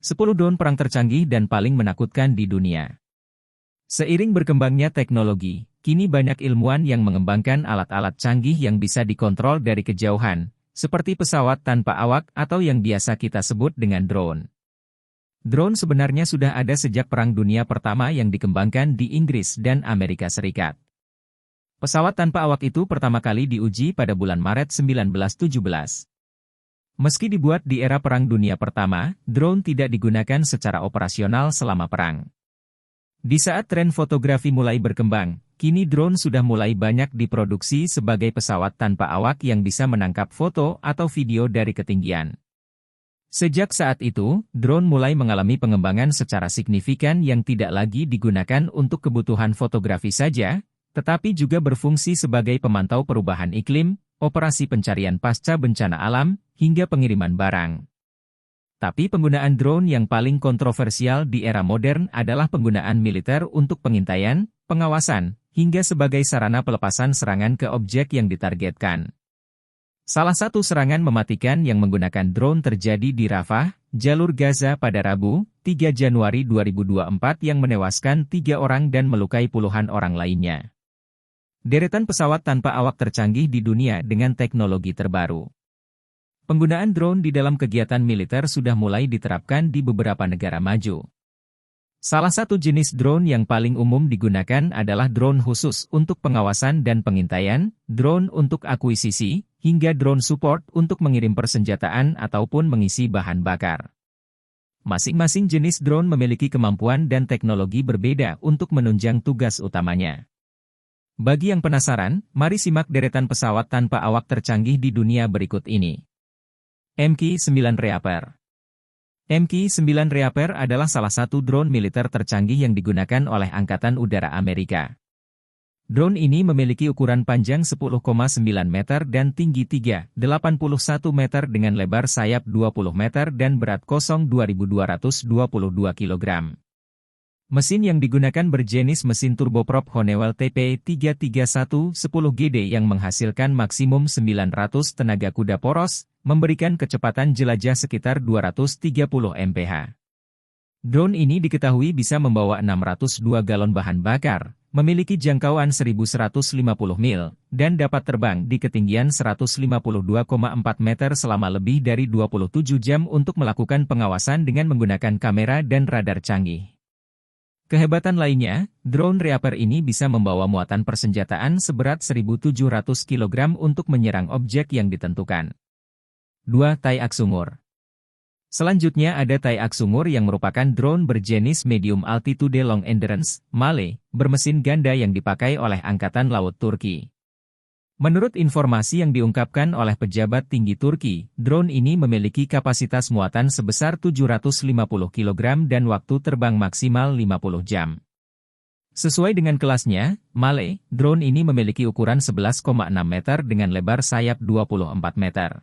10 drone perang tercanggih dan paling menakutkan di dunia. Seiring berkembangnya teknologi, kini banyak ilmuwan yang mengembangkan alat-alat canggih yang bisa dikontrol dari kejauhan, seperti pesawat tanpa awak atau yang biasa kita sebut dengan drone. Drone sebenarnya sudah ada sejak Perang Dunia Pertama yang dikembangkan di Inggris dan Amerika Serikat. Pesawat tanpa awak itu pertama kali diuji pada bulan Maret 1917. Meski dibuat di era Perang Dunia Pertama, drone tidak digunakan secara operasional selama perang. Di saat tren fotografi mulai berkembang, kini drone sudah mulai banyak diproduksi sebagai pesawat tanpa awak yang bisa menangkap foto atau video dari ketinggian. Sejak saat itu, drone mulai mengalami pengembangan secara signifikan yang tidak lagi digunakan untuk kebutuhan fotografi saja, tetapi juga berfungsi sebagai pemantau perubahan iklim, operasi pencarian pasca bencana alam, hingga pengiriman barang. Tapi penggunaan drone yang paling kontroversial di era modern adalah penggunaan militer untuk pengintaian, pengawasan, hingga sebagai sarana pelepasan serangan ke objek yang ditargetkan. Salah satu serangan mematikan yang menggunakan drone terjadi di Rafah, jalur Gaza pada Rabu, 3 Januari 2024 yang menewaskan 3 orang dan melukai puluhan orang lainnya. Deretan pesawat tanpa awak tercanggih di dunia dengan teknologi terbaru. Penggunaan drone di dalam kegiatan militer sudah mulai diterapkan di beberapa negara maju. Salah satu jenis drone yang paling umum digunakan adalah drone khusus untuk pengawasan dan pengintaian, drone untuk akuisisi, hingga drone support untuk mengirim persenjataan ataupun mengisi bahan bakar. Masing-masing jenis drone memiliki kemampuan dan teknologi berbeda untuk menunjang tugas utamanya. Bagi yang penasaran, mari simak deretan pesawat tanpa awak tercanggih di dunia berikut ini. MQ-9 Reaper. MQ-9 Reaper adalah salah satu drone militer tercanggih yang digunakan oleh Angkatan Udara Amerika. Drone ini memiliki ukuran panjang 10,9 meter dan tinggi 3,81 meter dengan lebar sayap 20 meter dan berat kosong 2.222 kg. Mesin yang digunakan berjenis mesin turboprop Honeywell TP331-10GD yang menghasilkan maksimum 900 tenaga kuda poros, memberikan kecepatan jelajah sekitar 230 mph. Drone ini diketahui bisa membawa 602 galon bahan bakar, memiliki jangkauan 1150 mil, dan dapat terbang di ketinggian 152,4 meter selama lebih dari 27 jam untuk melakukan pengawasan dengan menggunakan kamera dan radar canggih. Kehebatan lainnya, drone Reaper ini bisa membawa muatan persenjataan seberat 1.700 kg untuk menyerang objek yang ditentukan. 2. Tai Aksungur. Selanjutnya ada Tai Aksungur yang merupakan drone berjenis Medium Altitude Long Endurance, MALE, bermesin ganda yang dipakai oleh Angkatan Laut Turki. Menurut informasi yang diungkapkan oleh pejabat tinggi Turki, drone ini memiliki kapasitas muatan sebesar 750 kg dan waktu terbang maksimal 50 jam. Sesuai dengan kelasnya, MALE, drone ini memiliki ukuran 11,6 meter dengan lebar sayap 24 meter.